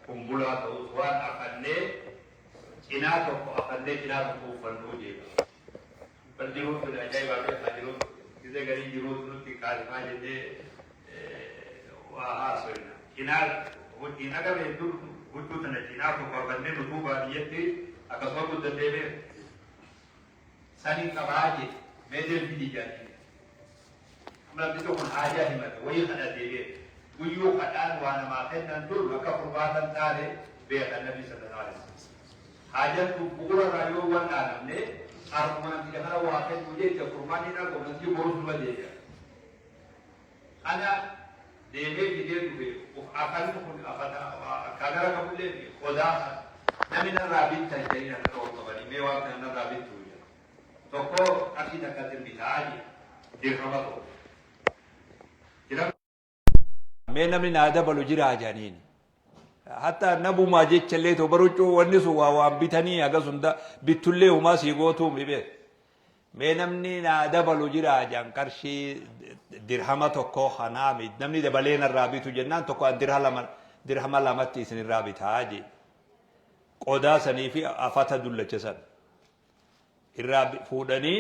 kumbulaa ta'us waan afannee cinaa tokko afannee cinaa tokko uffannuu jechuudha. Bal'inuu sun ajaa'ibaa beekaa jiru gisee garii jiruu nutti kaasimaa jennee waa haasofna. Cinaa hojii nagamee huccuu sana cinaa tokko afannee nutuu baadiyyaatti akkasuma guddatee beeku. Sanii qabaa jedhe meeshaan fidii jaallatu. Namni tokko haajaa himate wayii kadhatee beeku. Guyyuu kadhaan waan namaa kennan dur akka furmaatan taane beekan Nabi sallallahu alaihi wasallam. Haajatu bu'uura raayoo waan dhaanamne harkuma namticha kana waa kennu jecha furmaanni dhabu namtichi boruuf deebi'a. Ana deemee fidee dhufe afaan kun akka gara qabullee qodaa namni narraa bittan jedhanii akka ta'u qabanii mee waan kana narraa bittu jedha. Tokko akkii takkatti bitaa dirqama ta'u. Mee namni naa dabalu jira jaaniin hatta nabumaa jechallee to baruccoo wanni sun waan bitanii agasunda bittullee humaa sii gootuu mibe mee namni naa dabalu jira jaan qarshii dirhama tokko hanaami namni dabalee narraa bitu jennaan tokko dirhama lamatti isinirraa bitaa je qodaa sanii fi afata dullacha san irraa fuudhanii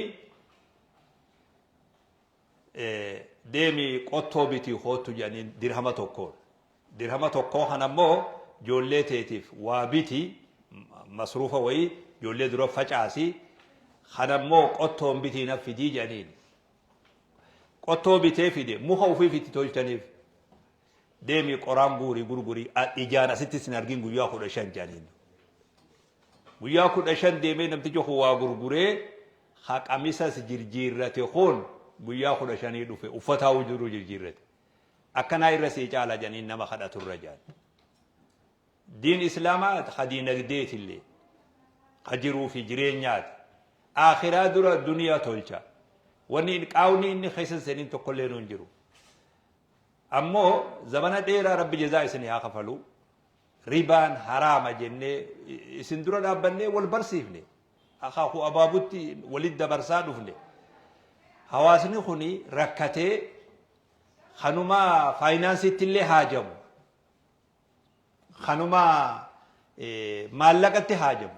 deemi qottoo biti hootu jedhanii dirhama tokko kanammoo ijoollee teetiif waa biti masruufa wayii ijoollee dura facaasi kanammoo qottoon bitii na fidii jedhaniin qottoo bitee fide muka ufiif itti tolchaniif deemi qoraan gurgurii ijaan asitti sin argin guyyaa 15 jedhaniin guyyaa 15 deemee namtichi waa gurguree haqamisas jirjiirrate hoon guyyaa 15 dhufe uffataa wujuru jirjiirrate akkanaa irra sii caala janiin nama kadhaturra jaan diin islaamaa hadiinagdeetillee hajiruu fi jireenyaati akhiraa dura duniyaa tolcha wanni qaawni inni keessa seenin tokkollee nuun jiru ammoo zamana dheeraa rabbi jazaa isinii haa kafalu ribaan haraama jennee isin dura dhaabbannee wal barsiifne akaaku abaabutti walit dabarsaa dhufne hawaasni kuni rakkatee kanuma faayinaansiitti illee haajamu kanuma maallaqatti haajamu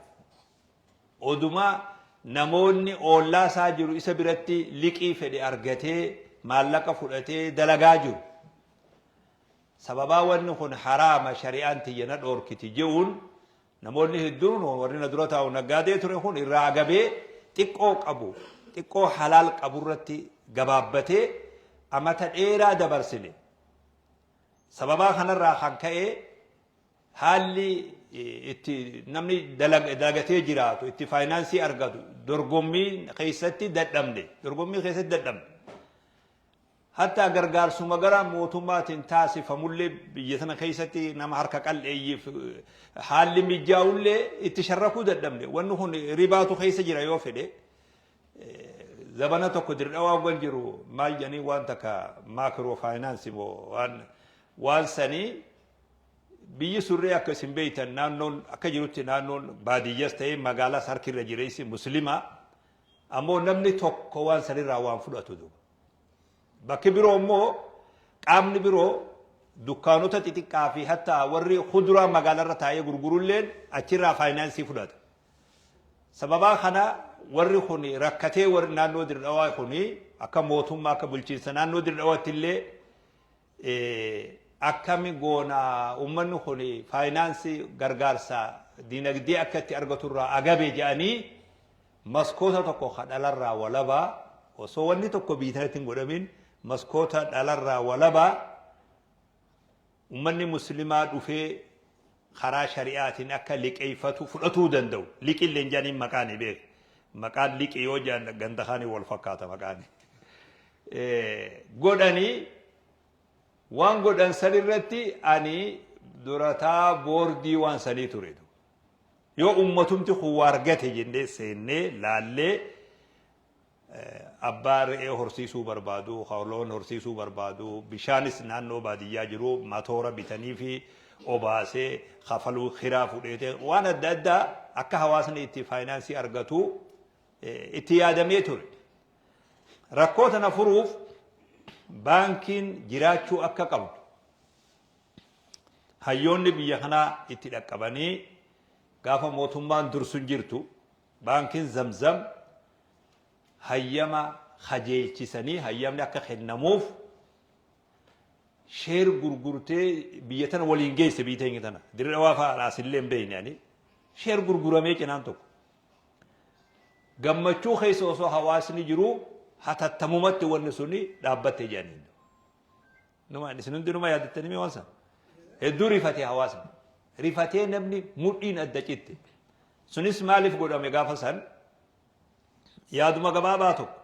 oduma namoonni oollaa isaa jiru isa biratti liqii fedhe argatee maallaqa fudhatee dalagaa jiru sababaa wanni kun haraama shari'aan tiyyana dhoorkiti je'uun namoonni hedduun warri na dura taa'u naggaadee ture kun irraa agabee xiqqoo qabu xiqqoo halaal qaburratti gabaabbatee amata dheeraa dabarsine sababaa kanarraa kan ka'e haalli itti namni dalagatee jiraatu itti faayinaansii argatu dorgommii keessatti dadhabne hatta gargaarsuma gara mootummaatiin taasifamullee biyya sana keessatti nama harka qal'eeyyiif haalli mijaa'ullee itti sharrakuu dadhabne wanni kun ribaatu keessa jira yoo fedhe zabana tokko dirdhawaa wan jiru maal jedhanii waan takka maakiroo faayinaansi waan sanii biyyi surree akka isin beeytan naannoon akka jirutti naannoon baadiyyaas ta'ee magaalaas harkirra jireessi muslima ammoo namni tokko waan sanirraa waan fudhatu duuba bakki biroo immoo qaamni biroo dukkaanota xixiqqaa fi hatta warri kuduraa magaalarra taa'ee gurgurulleen achirraa faayinaansii fudhata sababaa kana warri kun rakkatee warri naannoo dirdhawaa kun akka mootummaa akka bulchiinsa naannoo dirdhawaatti illee akkami goona ummanni kun faayinaansii gargaarsa diinagdee akka itti argaturraa agabee jedhanii maskoota tokko dhalarraa walabaa osoo wanni tokko biitanitti hin godhamin maskoota dhalarraa walabaa ummanni muslimaa dhufee karaa shari'aatiin akka liqeeffatu fudhatuu danda'u liqilleen jedhaniin maqaan beek maqaan liqi yoo jedhan ganda kaanii wal fakkaata maqaan godhanii waan godhan sanirratti ani durataa boordii waan sanii ture yoo ummatumti kun argate jennee seennee laallee abbaa re'ee horsiisuu barbaadu hawloon horsiisuu barbaadu bishaanis naannoo baadiyyaa jiru matoora bitanii fi obaasee kafaluu kiraa fudhate waan adda addaa akka hawaasni itti faayinaansii argatu itti yaadamee ture rakkoo tana furuuf baankiin jiraachuu akka qabdu hayyoonni biyya kanaa itti dhaqqabanii gaafa mootummaan dursun jirtu baankiin zamzam hayyama kajeelchisanii hayyamni akka kennamuuf sheer gurgurtee biyya tana waliin geesse biyya teenya tana dirree waa fa'aasillee hin beekne ani sheer gurguramee cinaan tokko gammachuu keessa osoo hawaasni jiru hatattamumatti wanni suni dhaabbattee jedhanii numa isin hundi numa yaadattanii mee wansa hedduu rifatee hawaasni rifatee namni mudhiin adda citte sunis maaliif godhame gaafa san yaaduma gabaabaa tokko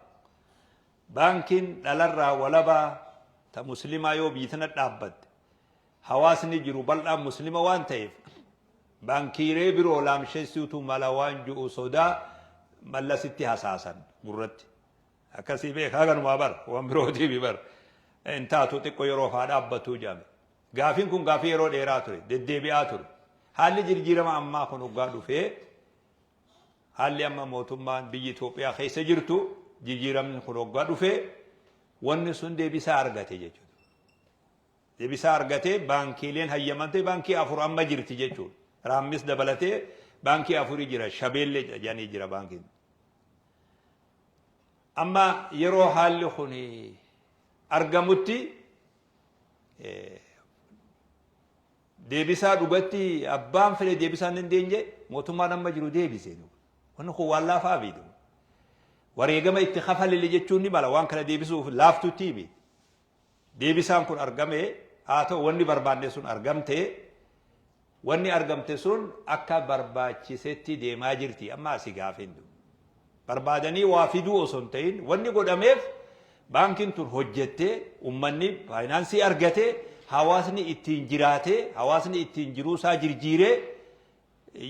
baankiin dhalarraa walabaa ta muslimaa yoo biyya tana dhaabbatte hawaasni jiru bal'aan muslima waan ta'eef baankiiree biroo laamsheessiitu mala waan ju'u sodaa mallasitti hasaasan gurratti akkasii beekaa ganumaa bar waan birootiifi bar intaatu xiqqoo yeroo faa dhaabbatuu jaame gaafiin kun gaafii yeroo dheeraa ture deddeebi'aa ture haalli jijjiirama ammaa kun hoggaa dhufee haalli amma mootummaan biyyi Itoophiyaa keessa jirtu jijjiiramni kun hoggaa dhufee wanni sun deebisaa argate jechuudha. Deebisaa argatee baankiileen hayyamante baankii afur amma jirti jechuudha. Raammis dabalatee baankii afurii jira shabeellee jedhanii jira baankiin. Amma yeroo haalli kun argamutti deebisaa dhugatti abbaan fedhe deebisaa hin dandeenye mootummaan amma jiru deebisee wanni kun waan laafaa biidu. wareegama itti kafalele jechuun ni mala waan kana deebisuuf laaftutti bi deebisaan kun argame haa ta'u wanni barbaanne sun argamte wanni argamte sun akka barbaachisetti deemaa jirti amma asi gaafendu barbaadanii waa fiduu osoo hin ta'in wanni godhameef baankiin tun hojjette ummanni faayinaansii argate hawaasni ittiin jiraate hawaasni ittiin jiruusaa jirjiiree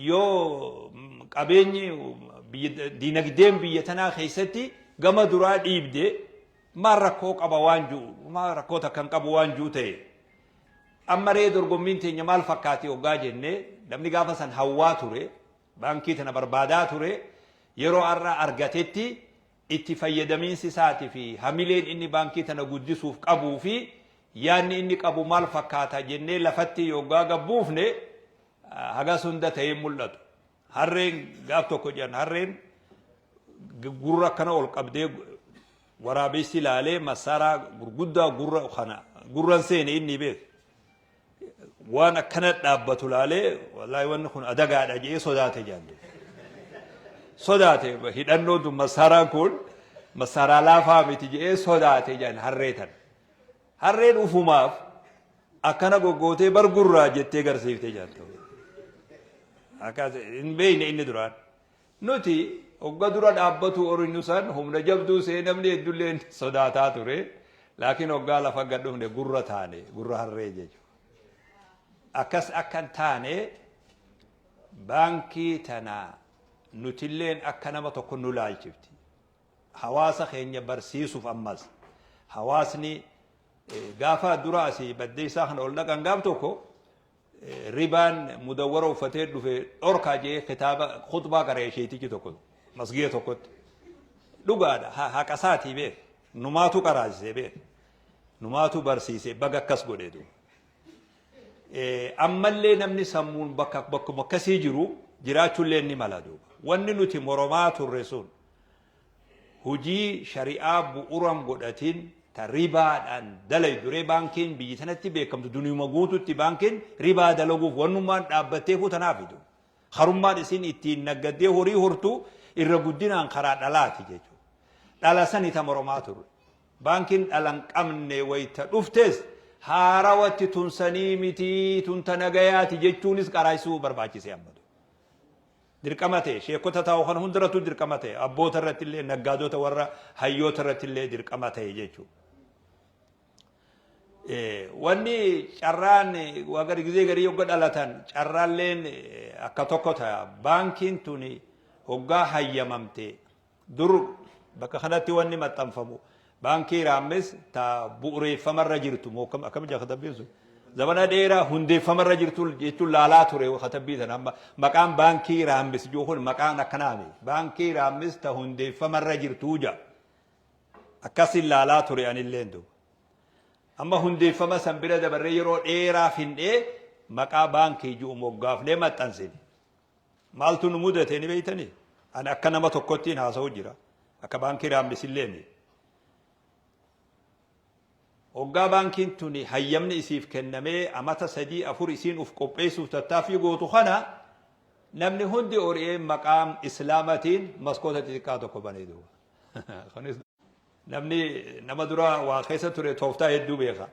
yoo qabeenyi dinagdeen biyya tanaa keessatti gama duraa dhiibde maal rakkoo qaba waan jiru maal rakkoo takkan qabu waan jiru ta'e amma ree dorgommiin teenya maal fakkaati hoggaa jennee namni gaafa san hawwaa ture baankii tana barbaadaa ture yeroo har'a argatetti itti fayyadamiinsi isaatii fi hamileen inni baankii tana guddisuuf qabuu fi yaanni inni qabu maal fakkaata jennee lafatti hoggaa gabbuufne hagas hunda ta'ee mul'atu. harreen gaaf tokko jedhan harreen gurra kana ol qabdee waraabessi ilaalee masaaraa gurguddaa gurran seene inni beek waan akkana dhaabbatu ilaalee wallaahi wanni kun adagaadha jedhee sodaate jaallu sodaate hidhannoo tun masaaraan kun masaaraa laafaa miti jedhee sodaate jaan harreetan harreen ufumaaf akkana goggootee bar gurraa jettee garsiiftee jaaltu akkas in beeyne inni duraan nuti hogga dura dhaabbatu orinnu san humna jabduu seenamne heddulleen sodaataa ture laakiin hoggaa lafa gadhufne gurra taane gurra harree jechuudha akkas akkan taane baankii tana nutilleen akka nama tokko nu laalchifti hawaasa keenya barsiisuuf ammas hawaasni gaafa dura asii baddeessaa kana ol dhaqan gaaf tokko ribaan mudawwara uffatee dhufe dhorkaa jee kitaaba khutbaa qareesheetiki tokko masgiya tokkotti dhugaadha haqasaatii beek numaatu qaraasise beek numaatu barsiise baga akkas godheetu ammallee namni sammuun bakkuma akkasii jiru jiraachuullee ni mala duuba wanni nuti moromaa turre sun hujii shari'aa bu'uuran godhatiin ta ribaadhaan dalay duree baankiin biyyi tanatti beekamtu duniyuma guututti baankiin ribaa dalaguuf wannummaan dhaabbattee fuutanaaf idu harummaan isin ittiin naggaddee horii hortu irra guddinaan karaa dhalaati jechuudha dhala sani ta moromaa turre baankiin dhalan qabne wayta dhuftes haarawatti tunsanii miti tunta nagayaati jechuunis qaraasuu barbaachise ammadu dirqama ta'e sheekota taa'u kan hundaratu dirqama ta'e abboota irratti illee naggaadota warra hayyoota irratti illee dirqama ta'e jechuudha wanni carraan wagar gizee garii hogga dhalatan carraalleen akka tokko ta'a baankiin tuni hoggaa hayyamamte dur bakka kanatti wanni maxxanfamu baankii raammes ta bu'uureeffamarra jirtu akkam jaa katabbiin sun zabana dheeraa hundeeffamarra jirtu jechuun laalaa ture katabbii sana amma maqaan baankii raammes jookun maqaan akkanaami baankii raammes ta hundeeffamarra jirtu jaa akkasin laalaa ture anilleen duuba amma hundeeffama san bira dabarree yeroo dheeraa findhee maqaa baankii ji'u moggaafnee maxxansine. Maaltu nu mudate ni beeytanii? Ani akka nama tokkottiin haasa'u jira. Akka baankii raambisillee. Hoggaa baankiin tuni hayyamni isiif kennamee amata 3-4 isiin uf qopheessuuf tattaaffii gootu kana namni hundi ori'ee maqaam islaamatiin maskoota xixiqqaa tokko banee duuba. Namni nama dura waa keessa ture tooftaa hedduu beeka.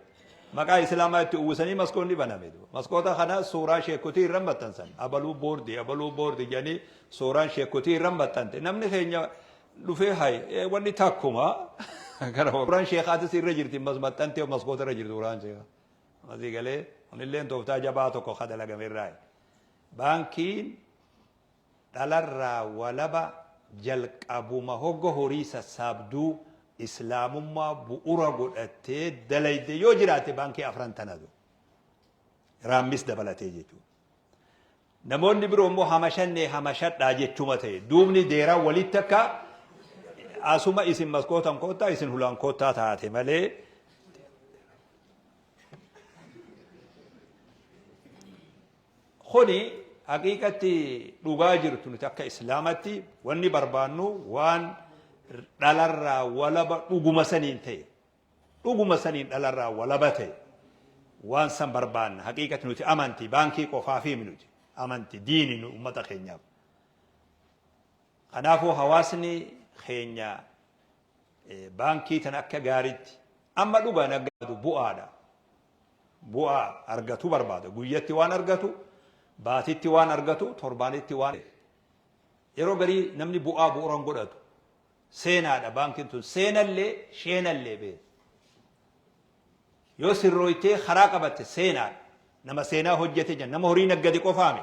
Maqaa islaamaa itti uwwisanii maskoonni baname duuba. Maskoota kana suuraa sheekotii irra maxxansan. Abaluu boordi jedhanii suuraan sheekotii irra maxxante. Namni keenya dhufee hay wanni takkuma. Suuraan sheekaatis irra jirti maxxantee maskoota irra jirti suuraan sheekaa. Masii galee kunillee tooftaa jabaa tokko ka dalagame irraa. Baankiin dhalarraa walaba jalqabuma hogga horii sassaabduu islaamummaa bu'uura godhattee dalayde yoo jiraate baankii afran tanatu raammis dabalatee jechuudha. Namoonni biroo immoo hamashadhaa jechuma ta'e duubni deeraa walitti akka asuma isin maskootan koottaa isin hulaan koottaa taate malee kuni haqiiqatti dhugaa jirtu nuti akka islaamatti wanni barbaannu waan dhalarraa walaba dhuguma saniin ta'e dhuguma saniin dhalarraa walaba ta'e waan san barbaanna haqiiqatti nuti amantii baankii qofaa fi nuti amantii diini nu ummata keenyaaf. Kanaafuu hawaasni keenya baankii tan akka gaariitti amma dhugaa naggaatu bu'aadha. Bu'aa argatu barbaada guyyatti waan argatu baatitti waan argatu torbaanitti waan yeroo garii namni bu'aa bu'uuran godhatu seenaadha baankiin tun seenallee sheenallee bee yoo sirrooytee karaa qabatte seenaadha nama seenaa hojjete jedhan nama horii naggade qofaame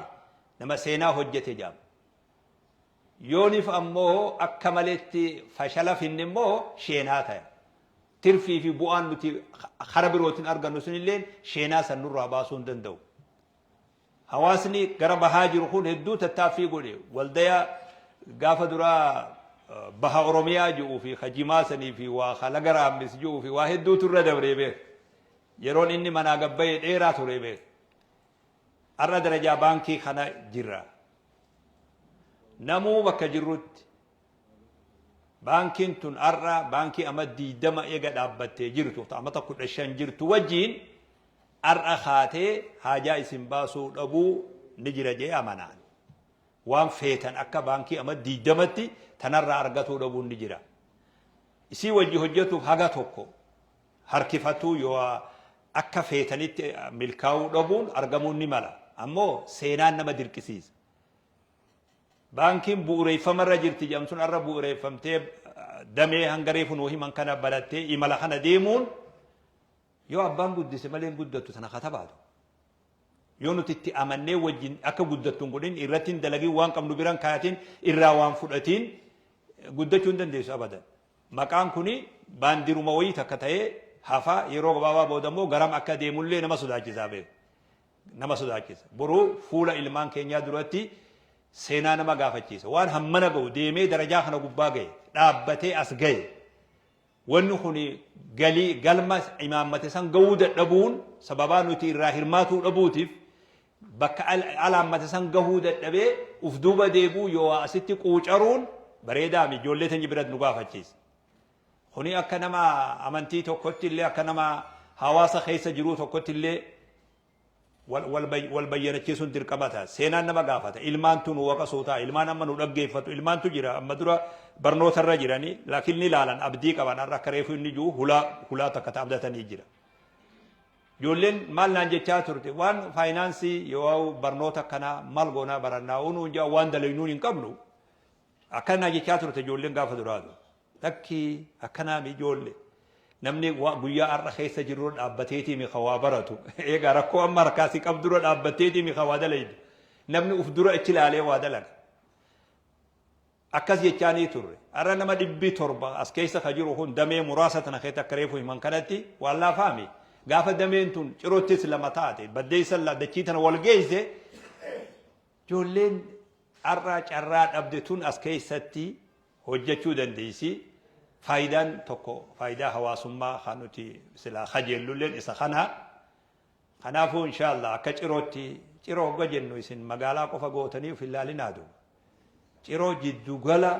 nama seenaa hojjete jedhama yoonif ammoo akka maleetti fashala finne immoo sheenaa ta'e tirfii fi bu'aan nuti kara birootiin argannu sunillee sheenaa san nurraa baasuu hin danda'u. Hawaasni gara bahaa jiru kun hedduu tattaaffii godhe waldaya gaafa duraa baha Oromiyaa ji'uu fi hajimaa sanii fi waa halaga raammis ji'uu fi waa hedduutu irra dabree beek yeroon inni manaa gabbayee dheeraa ture beek har'a darajaa baankii kana jirra namuu bakka jirrutti baankiin tun har'a baankii amma 20 eega dhaabbattee jirtu amata 15 jirtu wajjiin har'a kaatee haajaa isin baasuu dhabuu ni jira jee amanaan waan feetan akka baankii amma 20tti tanarraa argatuu dhabuun ni jira. Isii wajji hojjetuuf haga tokko harkifatuu yoo akka feetanitti milkaa'uu dhabuun argamuun ni mala. Ammoo seenaan nama dirqisiisa. Baankiin bu'uureeffamarra jirti jedhamtuun har'a bu'uureeffamtee damee hangaree funuu himan kana barattee imala kana deemuun yoo abbaan guddise malee guddattu sana katabaatu. Yoo nuti itti amannee wajjin akka guddattuun godhin irratti dalagii waan qabnu biran kaayatiin irraa waan fudhatiin guddachuu hin dandeessu abadan. Maqaan kuni baandiruma wayii takka ta'ee hafa yeroo gabaabaa boodammoo garam akka deemullee nama sodaachisaa beeku. Nama sodaachisa. Boruu fuula ilmaan keenyaa duratti seenaa nama gaafachiisa. Waan hammana ga'u deemee darajaa kana gubbaa ga'e dhaabbatee as ga'e. Wanni kuni galii galma imaammate san ga'uu dadhabuun sababaa nuti irraa hirmaatuu dhabuutiif bakka alaammate san gahuu dadhabee uf duuba deebuu yoo asitti quucaruun bareedaa mi ijoollee teenye biratti nu gaafachiisa. Kuni akka nama amantii tokkotti illee akka nama hawaasa keessa jiruu tokkotti illee wal bayyanachiisuun dirqamata. Seenaan nama gaafata. Ilmaan tun waqa suutaa ilmaan amma nu dhaggeeffatu ilmaantu jira amma dura barnootarra jiranii laakiin ni ilaalan abdii qaban har'a akka reefu inni jiru hulaa takka abdatanii jira. Ijoolleen maal naan jechaa turte waan faayinaansii yoo barnoota kana maal goonaa barannaa unu waan dalaynuun hin qabnu akkana jechaa turte ijoolleen gaafa duraatu. Takki akkanaa mi ijoollee namni guyyaa har'a keessa jiru dhaabbateetii mi khawaa baratu eegaa rakkoo amma harkaasii qabdura dhaabbateetii mi khawaa dalaydu namni uf dura ichi laalee waa dalaga. Akkas jechaanii turre har'a nama 700 as keessa ka jiru kun damee muraasa tana keessa akka reefu himan kanatti waan laafaami. Gaafa dameen tun cirottis lama taate baddeessan dachii tana wal geesse ijoolleen har'a carraa dhabde tun as keessatti hojjechuu dandeessi. Faayidaan tokko faayidaa hawaasummaa kan nuti silaa kajeellulleen isa kana Kanaafuu inshaallah akka cirootti ciroo hogga jennu isin magaalaa qofa gootanii of ilaalinaa duuba. Ciroo jiddu gala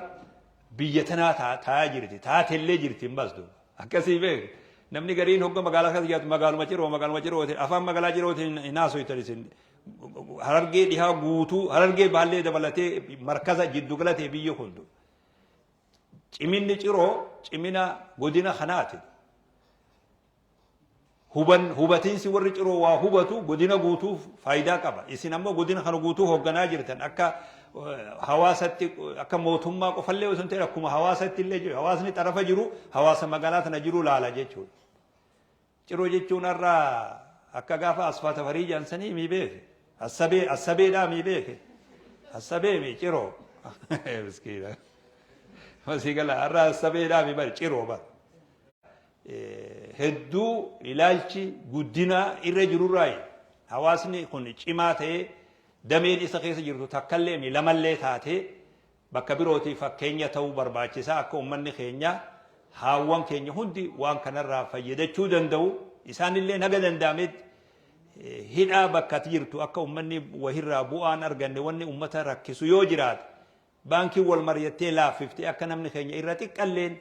biyya tanaa taa'aa jirti taatellee jirti hin baas duuba. Akkasii beeku namni gariin hogga magaalaa keessa jiraatu magaaluma ciroo afaan magaalaa cirootiin hin haasoftan isin harargee dhihaa guutuu harargee baallee dabalatee markaza jiddu gala ta'e biyya hundu. Ciminni ciroo cimina godina kanaati. Hubatiinsi warri ciroo waa hubatu godina guutuuf faayidaa qaba. Isin ammoo godina kana guutuu hoogganaa jirtan akka hawaasatti akka mootummaa qofallee osoo hin ta'in akkuma hawaasatti illee jiru. Hawaasni xarafa jiru hawaasa magaalaa tana jiru laala jechuudha. Ciroo jechuun irraa akka gaafa asfaata farii jaansanii mi beeke. Assabeedhaa mi beeke. Assabee mi ciroo. Miskiina. Masigala irraa assabeedhaa mi bari ciroo bara. Hedduu ilaalchi guddina irra jirurraayi hawaasni kun cimaa ta'ee dameen isa keessa jirtu takkallee mi lamallee taatee bakka birootii fakkeenya ta'uu barbaachisaa akka uummanni keenya haawwan keenya hundi waan kanarraa fayyadachuu danda'u isaanillee naga danda'ametti hidhaa bakka jirtu akka uummanni wahirraa bu'aan arganne wanni uummata rakkisu yoo jiraate baankii wal mari'attee laaffiftee akka namni keenya irra xiqqalleen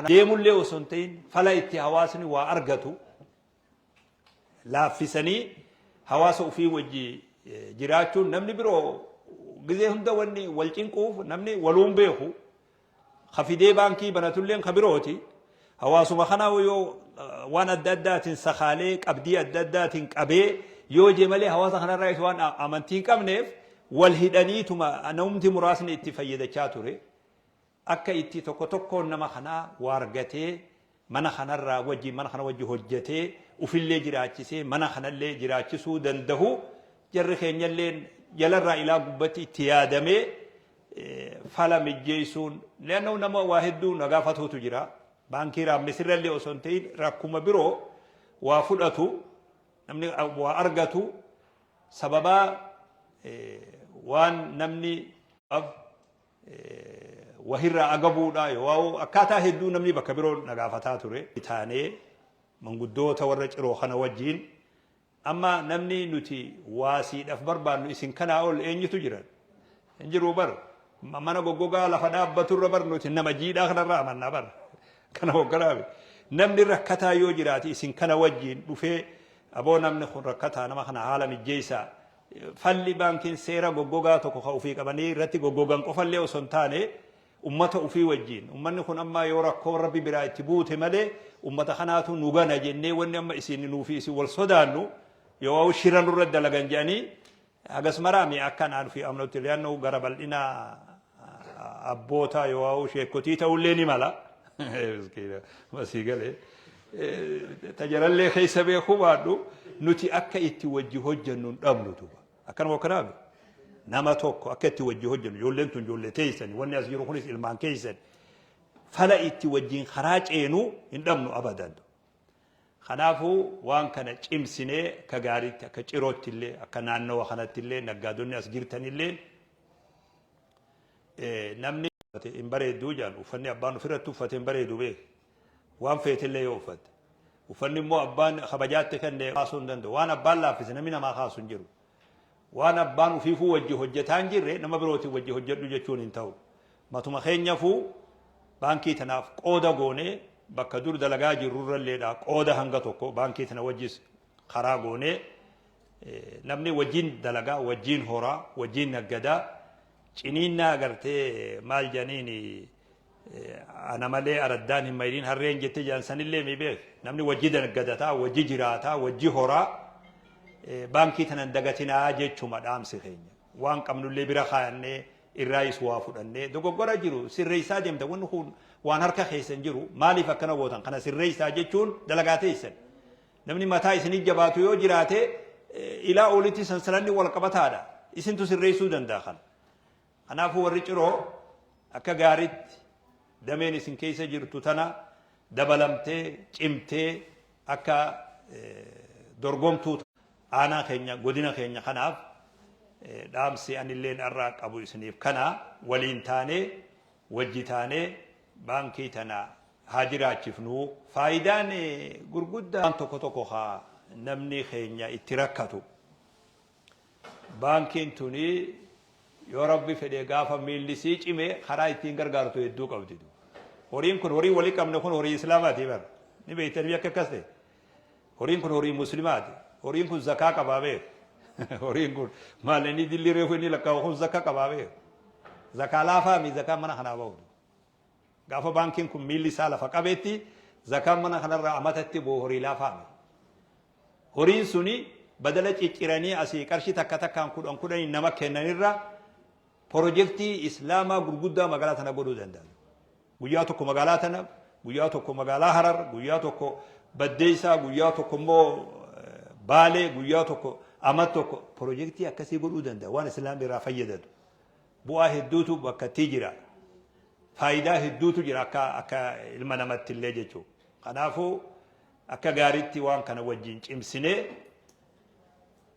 deemullee osoo hin ta'in fala itti hawaasni waa argatu laaffisanii hawaasa ofii wajji jiraachuun namni biroo gizee hunda wanni wal cinquuf namni waluun beeku hafidee baankii banatulleen ka birooti hawaasuma kanaa yoo waan adda addaatiin sakaalee qabdii adda addaatiin qabee yoo je malee hawaasa kanarraa waan amantii hin qabneef wal hidhaniituma namumti muraasni itti fayyadachaa ture. Akka itti tokkoon nama kanaa waargatee mana kanarraa wajji mana kana wajji hojjetee ufillee jiraachisee mana kanallee jiraachisuu danda'u jarri keenyallee jalarraa ilaa gubbatti itti yaadamee fala mijjeessuun leennoo nama waa hedduu nagaafatuutu jira baankii raammisirrallee osoo hin ta'in rakkuma biroo waa fudhatu namni waa argatu sababaa waan namni wahirraa agabuudha yoo akkaataa hedduu namni bakka biroo nagaafataa ture taanee manguddoota warra ciroo kana wajjiin amma namni nuti waasiidhaaf barbaannu isin kanaa ol eenyutu jiran hin jiru bar mana goggogaa lafa dhaabbaturra bar nuti nama jiidhaa kanarraa amannaa bar kana hogganaabe namni rakkataa yoo jiraati isin kana wajjiin dhufee aboo namni kun rakkataa nama kana haala mijjeessaa falli baankiin seera goggogaa tokko ka ufii qabanii irratti goggogan qofallee osoo hin taane ummata ufii wajjiin ummanni kun amma yoo rakkoo rabbi biraa itti buute malee ummata kanaatu nu gana jennee wanni amma isin nuufi isin wal sodaannu yoo shiran irra dalagan jedhanii hagas maraami akka naan fi amnutti leeyannoo gara bal'ina abboota yoo sheekotii ta'ullee ni mala miskiina masigalee tajarallee keessa beekuu baadhu nuti akka itti wajji hojjennu dhabnu tuba akkanuma kanaabe nama tokko akka itti wajji hojjennu ijoolleen tun ijoollee teessani wanni as jiru kunis ilmaan keessani fala itti wajjiin karaa ceenu hin dhabnu abadan. Kanaafuu waan kana cimsinee ka gaariitti akka cirootti illee akka naannawa kanatti illee naggaadonni as jirtanillee namni hin bareedduu jaan uffanni abbaan ofirratti uffate hin bareedu beek waan feetillee yoo uffatte uffanni immoo abbaan kabajaatti kennee kaasuu hin danda'u waan abbaan laaffise namni namaa kaasuu hin jiru. Waan abbaan ufiifuu wajji hojjetaa hin jirre nama birootiin wajji hojjedhu jechuun hin ta'u. Matuma keenyafuu baankii tanaaf qooda goonee bakka dur dalagaa jirrurralleedha qooda hanga tokko baankii tana wajjis karaa goonee namni wajjiin dalagaa wajjiin horaa wajjiin naggadaa ciniinnaa agartee maal janiini ana malee araddaan hin mayriin harreen jettee jaansanillee mi beek namni wajji naggadataa wajji jiraataa wajji horaa baankii tanan dagatinaa jechuma dhaamsi keenya waan qabnullee bira kaayannee irraayis waa fudhannee dogoggora jiru sirreessaa deemta wanni kun waan harka keessan jiru maaliif akkana gootan kana sirreessaa jechuun dalagaa teessan namni mataa isinii jabaatu yoo jiraate ilaa olitti sansalanni wal qabataadha isintu sirreessuu danda'a kana. Kanaafuu warri ciroo akka gaariitti dameen isin keessa jirtu tana dabalamtee cimtee akka dorgomtuu aanaa keenya godina keenya kanaaf dhaamsi anilleen irraa qabu isiniif kana waliin taanee wajji taanee baankii tana haa jiraachifnu faayidaan gurguddaan tokko haa namni keenya itti rakkatu baankiin tuni yoo rabbi fedhe gaafa miilli sii cime karaa ittiin gargaartu hedduu qabdi. Horiin kun horii walii qabne kun horii islaamaati bar ni beektanii akka akkas ta'e horiin kun horii muslimaati horiin kun zakaa qabaa beeku horiin kun maal inni dilli reefu inni lakkaa'u kun zakaa qabaa beeku zakaa laafaa mi zakaa mana kanaa ba'u gaafa baankiin kun miilli isaa lafa qabeetti zakaa mana kanarraa amatatti boo horii laafaa mi horiin suni badala cicciranii asii qarshii takka takkaan kudhan nama kennanirra pirojektii islaamaa gurguddaa magaalaa tana godhuu danda'an. Guyyaa tokko magaalaa tana, guyyaa tokko magaalaa Harar, guyyaa tokko Baddeessaa, guyyaa tokko immoo Baalee, guyyaa tokko Amat tokko pirojektii akkasii godhuu danda'a waan islaamii irraa fayyadatu. Bu'aa hedduutu bakka itti jira. Faayidaa hedduutu jira akka ilma namatti illee jechuudha. Kanaafuu akka gaariitti waan kana wajjin cimsinee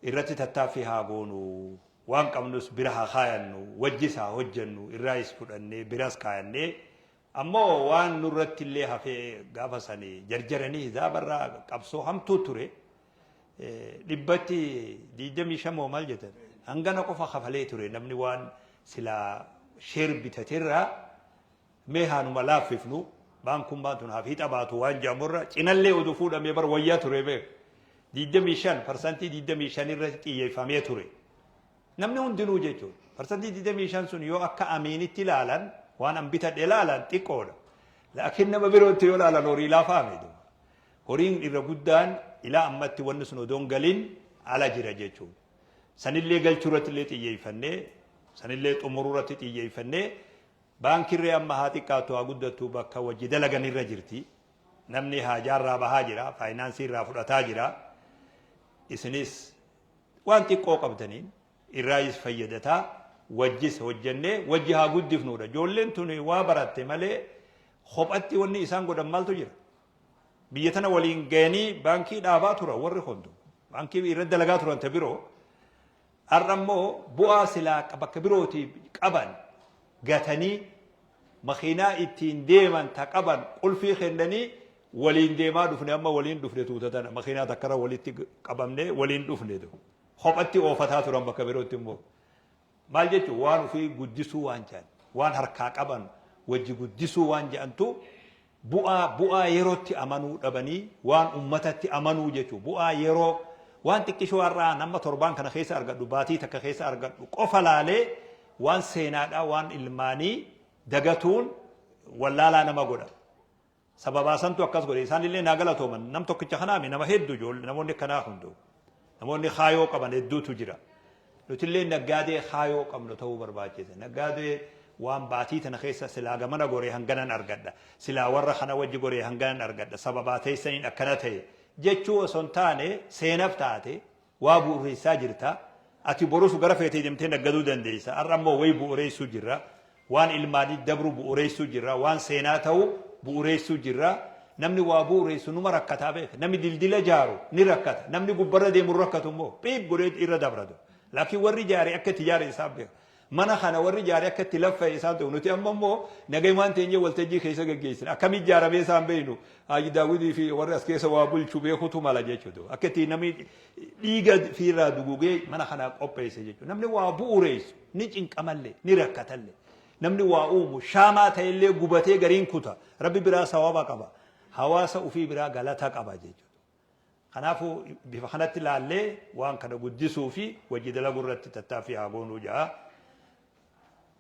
irratti tattaaffii haa goonu waan qabnus bira haa kaayannu wajjis haa hojjennu irraayis fudhannee biras kaayannee ammoo waan nurratti illee hafee gaafa sanii jarjaranii hizaabarraa qabsoo hamtuu ture dhibbatti 25 maal jedhan hangana qofa kafalee ture namni waan silaa sheer bitateerraa mee haanuma laaffifnu baankun baatun hafi taphaatu waan jaamurra cinallee oduu fuudhamee bar wayyaa ture beeku 25% 25 irratti xiyyeeffamee ture. Namni hundinuu jechuudha. Parsantii 25 sun yoo akka amiinitti ilaalan waan an bitadhe ilaalan xiqqoodha. Laakiin nama birootti yoo ilaalan horii laafaa miti. Horiin irra guddaan ilaa ammatti wanni sun odoon galiin ala jira jechuudha. Sanillee galchuurratti illee xiyyeeffannee sanillee xumuruurratti xiyyeeffannee baankirree amma haa xiqqaatu haa guddattu bakka wajji dalagan irra jirti. Namni haajaarraa bahaa jira, faayinaansii irraa fudhataa jira. Isinis waan xiqqoo qabdaniin irraayis fayyadataa wajjis hojjennee wajji haa guddifnuudha. Ijoolleen tuni waa baratte malee kophatti wanni isaan godhan maaltu jira. Biyya tana waliin ga'anii baankii dhaabaa tura warri hundu. Baankii irra dalagaa turan ta biroo. Har'a immoo bu'aa silaa bakka birootii qaban gatanii makiinaa ittiin deeman ta qaban qulfii kennanii waliin deemaa dhufne amma waliin dhufne tuutatan makiinaa takkara walitti qabamne waliin dhufne kophatti oofataa turan bakka birootti immoo maal jechuun waan ofii guddisuu waan jedhan waan harkaa qaban wajji guddisuu waan jedhantu bu'aa yerootti amanuu dhabanii waan ummatatti amanuu jechuun bu'aa yeroo waan xiqqishoo har'aa nama torbaan kana keessa argadhu baatii takka keessa argadhu qofa laalee waan seenaadhaa waan ilmaanii dagatuun wallaalaa nama godha. Sababa santu akkas godhe isaan illee naa galatooman nam tokkicha kanaami nama hedduu ijoollee namoonni kanaa hunduu namoonni kaayoo qaban hedduutu jira. Nuti illee naggaadee kaayoo qabnu ta'uu barbaachisa. Naggaadee waan baatii tana keessa silaa gamana goree hanganan argadha. Silaa warra kana wajji goree hanganan argadha. Sababaa teessaniin akkana ta'e jechuu osoo hin taane seenaaf taate waa bu'uureessaa jirta. Ati borus gara feetee deemtee naggaduu dandeessa. Har'a immoo wayi bu'uureessuu jirra. Waan ilmaanii dabru bu'uureessuu jirra. Waan seenaa ta'u bu'uureessuu jirra. Namni waa bu'uureessu numa rakkataa beeka. Namni dildila jaaru ni rakkata. Namni gubbarra deemu rakkatu immoo xiib godhee irra dabratu. Laakiin warri jaaree akka itti jaare isaan beeka. Mana kana warri jaaree akka itti laffa'e isaan ta'u. Nuti amma immoo nagaymaan teenyee waltajjii keessa gaggeessina. Akkamitti ijaaramee isaan beeknu. Haaji Daawudii fi warri as keessa waa bulchu beekutu mala jechuudha. Akka itti namni dhiiga fiirraa dugugee mana kana qopheesse jechuudha. Namni waa bu'uureessu ni cinqamallee ni rakkatallee. Namni waa uumu shaamaa ta'ellee gubatee gariin kuta. Rabbi biraa sawaba qaba. Hawaasa ofii biraa galata qaba jechuudha. Kanaafuu bifa kanatti ilaallee waan kana guddisuu fi wajji dalaguu irratti tattaaffii haa goonuu ja'a.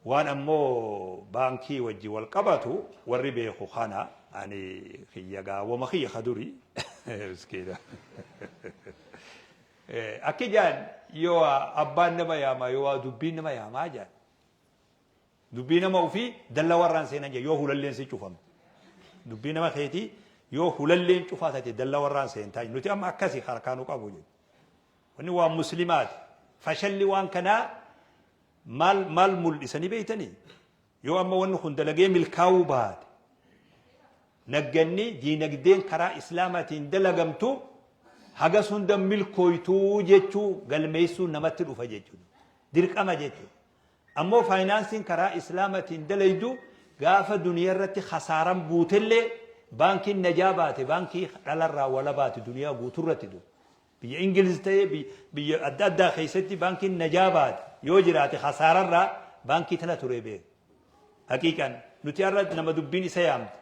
Waan ammoo baankii wajji wal qabatu warri beeku kana ani kiyya gaawwama kiyya kaduri miskiina. Akki jaan yoo abbaan nama yaamaa yoo dubbiin nama yaamaa jaan. Dubbii nama ofii dalla warraan seenan jee yoo hulalleen si cufame. Dubbii nama keetii yoo hulalleen cufaa taate dalla warraan seentaa nuti amma akkasii harkaanuu qabu jechuudha. Wanni waan muslimaati. Fashalli waan kanaa maal mul'isanii beeytanii yoo amma wanni kun dalagee milkaa'uu baate nagganni diinagdeen karaa islaamaatiin dalagamtu hagas hunda milkooytuu jechuu galmeessuu namatti dhufa jechuudha. Dirqama jechuudha. Ammoo faayinaansiin karaa islaamaatiin dalaydu gaafa duniyaa irratti khasaaran buutellee baankiin najaa baate baankii dhalarraa wala baate duniyaa guuturratti du biyya Ingiliz ta'e biyya adda addaa keessatti baankiin najaabaat yoo jiraate hasaararraa baankii tana ture beeku. Haqiiqan nuti har'a nama dubbiin isa yaamte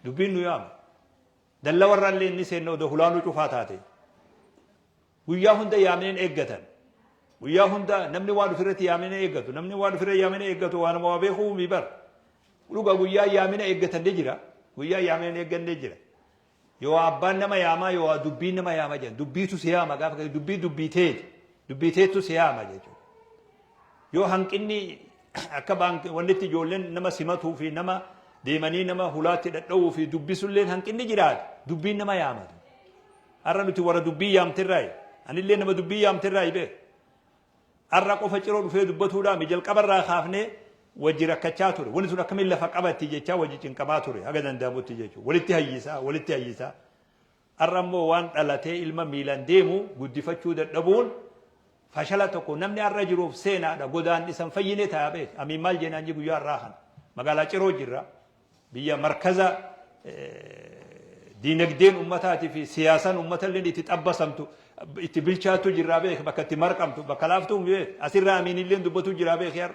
dubbiin nu yaama. Dalla warraallee inni seenna odoo hulaanuu cufaa taate. Guyyaa hunda yaamneen eeggatan. Guyyaa hunda namni waan ofirratti yaamina eeggatu. Namni waan ofirratti yaamina eeggatu waan nama waa beekuu mibar. Dhuga guyyaa yaamina eeggatan ni jira. Guyyaa yaamina eeggan ni jira. Yoo abbaan nama yaamaa yoo dubbiin nama yaama jedhan. Dubbiitu si yaama gaafa dubbiiteeti. Dubbiiteetu si yaama jechuudha. Yoo hanqinni akka wanni itti ijoolleen nama simatuu fi nama deemanii nama hulaatti dhadha'uu fi dubbisulleen hanqinni jiraate dubbiin nama yaamatu. Har'a nuti warra dubbii yaamtirraayi. Anillee nama dubbii yaamtirraayi beeku. Har'a qofa ciroo dhufee dubbatuudhaan jalqabarraa kaafnee wajji rakkachaa ture. Wanni sun akkamiin lafa qabatti jechaa wajji cinqamaa ture haga danda'amutti jechuudha. Walitti hayyisaa. Har'a immoo waan dhalatee ilma miilan deemu guddifachuu dadhabuun fashala tokko namni har'a jiruuf seenaadha godaan isan fayyine ta'a beeku. Amiin maal jeenaan ji guyyaa har'aa kana. Magaalaa ciroo jirra. Biyya markaza diinagdeen ummataatii fi siyaasaan ummatallee itti xabbasamtu itti bilchaatu jirraa beeku bakka itti marqamtu bakka laaftuu beeku asirraa amiinillee dubbatu jirraa beeku.